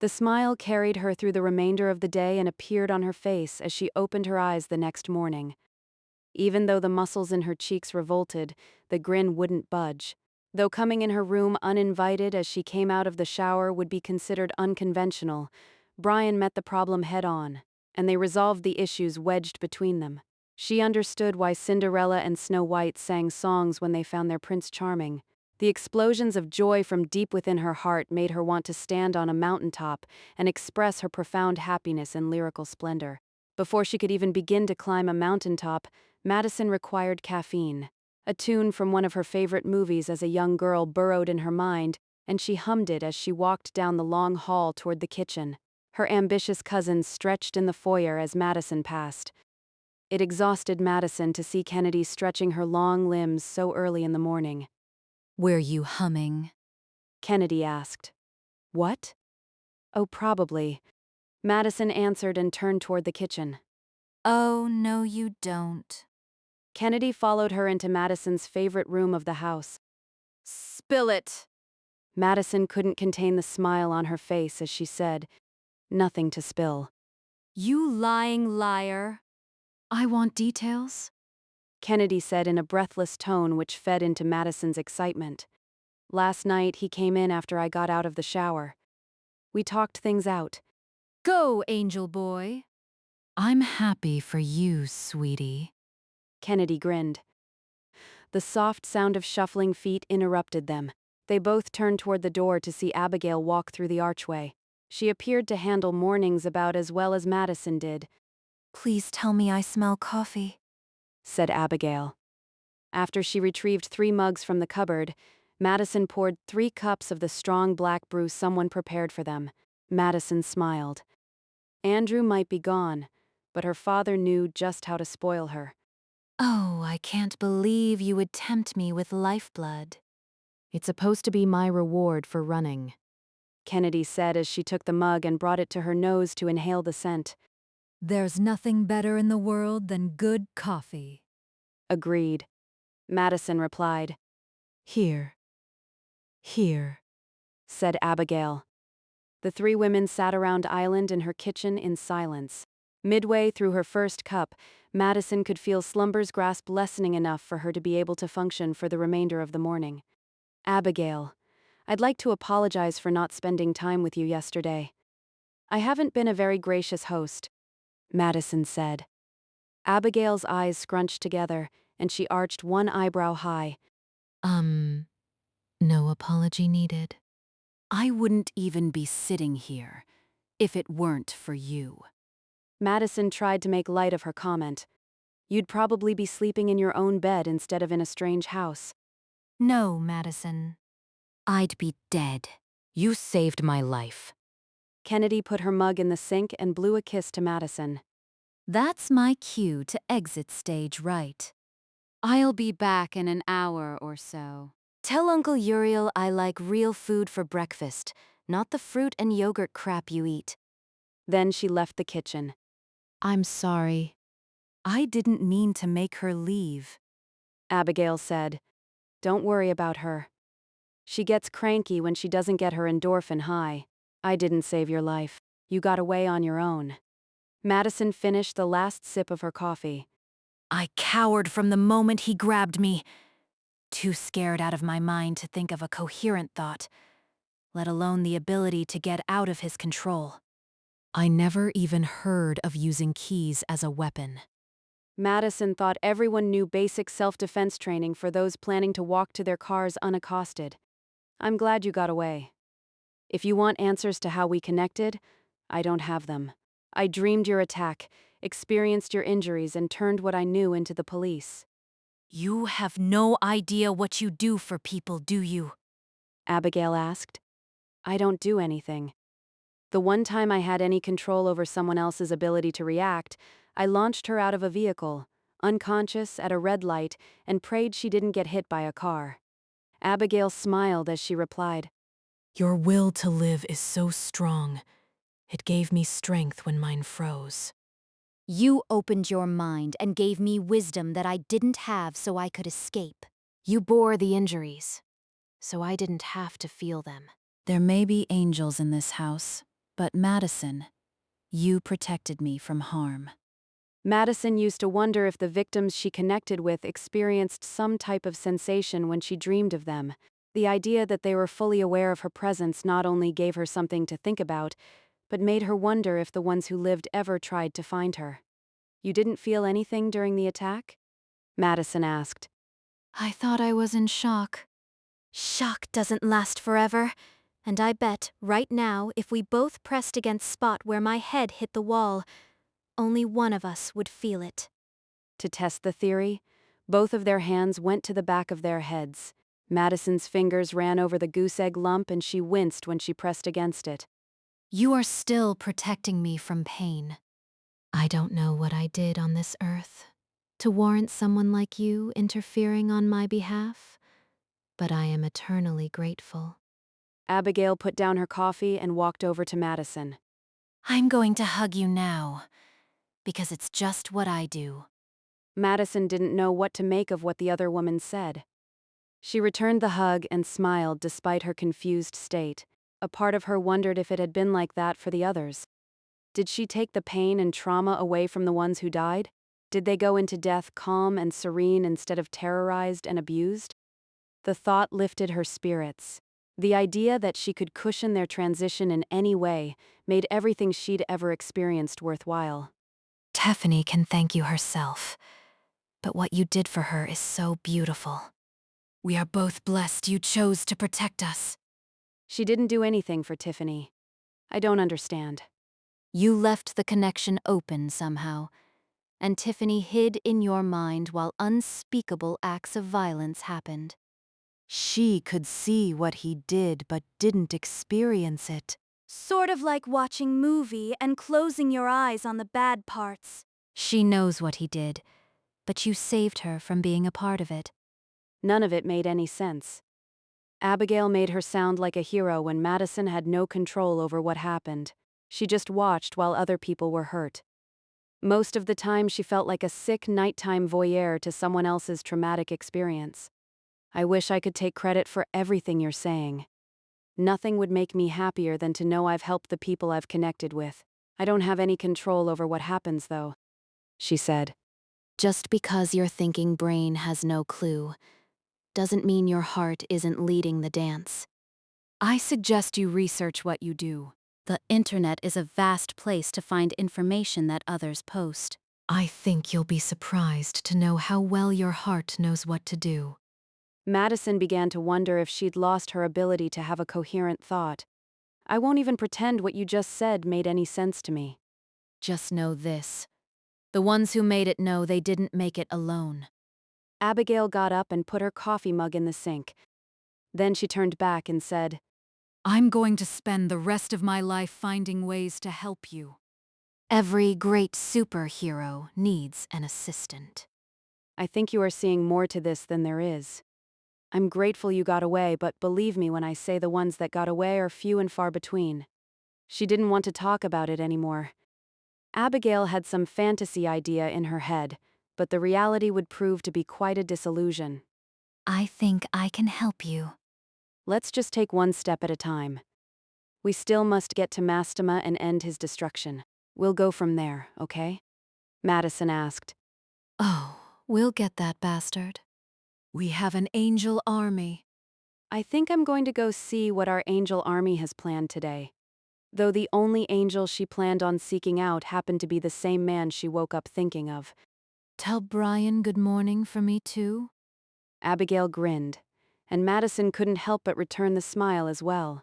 The smile carried her through the remainder of the day and appeared on her face as she opened her eyes the next morning. Even though the muscles in her cheeks revolted, the grin wouldn't budge. Though coming in her room uninvited as she came out of the shower would be considered unconventional, Brian met the problem head-on, and they resolved the issues wedged between them. She understood why Cinderella and Snow White sang songs when they found their Prince Charming. The explosions of joy from deep within her heart made her want to stand on a mountaintop and express her profound happiness in lyrical splendor. Before she could even begin to climb a mountaintop, Madison required caffeine. A tune from one of her favorite movies as a young girl burrowed in her mind, and she hummed it as she walked down the long hall toward the kitchen. Her ambitious cousins stretched in the foyer as Madison passed. It exhausted Madison to see Kennedy stretching her long limbs so early in the morning. "Were you humming?" Kennedy asked. "What?" "Oh, probably." Madison answered and turned toward the kitchen. "Oh, no you don't." Kennedy followed her into Madison's favorite room of the house. "Spill it!" Madison couldn't contain the smile on her face as she said, "Nothing to spill." "You lying liar." "I want details," Kennedy said in a breathless tone which fed into Madison's excitement. "Last night he came in after I got out of the shower. We talked things out." "Go, angel boy." "I'm happy for you, sweetie." Kennedy grinned. The soft sound of shuffling feet interrupted them. They both turned toward the door to see Abigail walk through the archway. She appeared to handle mornings about as well as Madison did. "Please tell me I smell coffee," said Abigail. After she retrieved 3 mugs from the cupboard, Madison poured 3 cups of the strong black brew someone prepared for them. Madison smiled. Andrew might be gone, but her father knew just how to spoil her. "Oh, I can't believe you would tempt me with lifeblood." "It's supposed to be my reward for running," Kennedy said as she took the mug and brought it to her nose to inhale the scent. "There's nothing better in the world than good coffee." "Agreed," Madison replied. Here, said Abigail. The 3 women sat around Island in her kitchen in silence. Midway through her first cup, Madison could feel slumber's grasp lessening enough for her to be able to function for the remainder of the morning. "Abigail, I'd like to apologize for not spending time with you yesterday. I haven't been a very gracious host," Madison said. Abigail's eyes scrunched together, and she arched one eyebrow high. No apology needed." "I wouldn't even be sitting here if it weren't for you." Madison tried to make light of her comment. "You'd probably be sleeping in your own bed instead of in a strange house." "No, Madison. I'd be dead. You saved my life." Kennedy put her mug in the sink and blew a kiss to Madison. "That's my cue to exit stage right. I'll be back in an hour or so. Tell Uncle Uriel I like real food for breakfast, not the fruit and yogurt crap you eat." Then she left the kitchen. "I'm sorry. I didn't mean to make her leave," Abigail said. "Don't worry about her. She gets cranky when she doesn't get her endorphin high. I didn't save your life. You got away on your own." Madison finished the last sip of her coffee. "I cowered from the moment he grabbed me. Too scared out of my mind to think of a coherent thought, let alone the ability to get out of his control. I never even heard of using keys as a weapon." Madison thought everyone knew basic self-defense training for those planning to walk to their cars unaccosted. "I'm glad you got away. If you want answers to how we connected, I don't have them. I dreamed your attack, experienced your injuries, and turned what I knew into the police." "You have no idea what you do for people, do you?" Abigail asked. "I don't do anything. The one time I had any control over someone else's ability to react, I launched her out of a vehicle, unconscious, at a red light, and prayed she didn't get hit by a car." Abigail smiled as she replied, "Your will to live is so strong. It gave me strength when mine froze." "You opened your mind and gave me wisdom that I didn't have so I could escape. You bore the injuries, so I didn't have to feel them. There may be angels in this house, But Madison, you protected me from harm. Madison used to wonder if the victims she connected with experienced some type of sensation when she dreamed of them. The idea that they were fully aware of her presence not only gave her something to think about, but made her wonder if the ones who lived ever tried to find her. You didn't feel anything during the attack? Madison asked. I thought I was in shock. Shock doesn't last forever, and I bet, right now, if we both pressed against spot where my head hit the wall, only one of us would feel it. To test the theory, both of their hands went to the back of their heads. Madison's fingers ran over the goose egg lump and she winced when she pressed against it. You are still protecting me from pain. I don't know what I did on this earth to warrant someone like you interfering on my behalf, but I am eternally grateful. Abigail put down her coffee and walked over to Madison. I'm going to hug you now, because it's just what I do. Madison didn't know what to make of what the other woman said. She returned the hug and smiled despite her confused state. A part of her wondered if it had been like that for the others. Did she take the pain and trauma away from the ones who died? Did they go into death calm and serene instead of terrorized and abused? The thought lifted her spirits. The idea that she could cushion their transition in any way made everything she'd ever experienced worthwhile. Tiffany can thank you herself, but what you did for her is so beautiful. We are both blessed you chose to protect us. She didn't do anything for Tiffany. I don't understand. You left the connection open somehow, and Tiffany hid in your mind while unspeakable acts of violence happened. She could see what he did but didn't experience it. Sort of like watching movie and closing your eyes on the bad parts. She knows what he did, but you saved her from being a part of it. None of it made any sense. Abigail made her sound like a hero when Madison had no control over what happened. She just watched while other people were hurt. Most of the time, she felt like a sick nighttime voyeur to someone else's traumatic experience. I wish I could take credit for everything you're saying. Nothing would make me happier than to know I've helped the people I've connected with. I don't have any control over what happens, though, she said. Just because your thinking brain has no clue doesn't mean your heart isn't leading the dance. I suggest you research what you do. The internet is a vast place to find information that others post. I think you'll be surprised to know how well your heart knows what to do. Madison began to wonder if she'd lost her ability to have a coherent thought. I won't even pretend what you just said made any sense to me. Just know this. The ones who made it know they didn't make it alone. Abigail got up and put her coffee mug in the sink. Then she turned back and said, I'm going to spend the rest of my life finding ways to help you. Every great superhero needs an assistant. I think you are seeing more to this than there is. I'm grateful you got away, but believe me when I say the ones that got away are few and far between. She didn't want to talk about it anymore. Abigail had some fantasy idea in her head, but the reality would prove to be quite a disillusion. I think I can help you. Let's just take one step at a time. We still must get to Mastema and end his destruction. We'll go from there, okay? Madison asked. Oh, we'll get that bastard. We have an angel army. I think I'm going to go see what our angel army has planned today. Though the only angel she planned on seeking out happened to be the same man she woke up thinking of. Tell Brian good morning for me too. Abigail grinned, and Madison couldn't help but return the smile as well.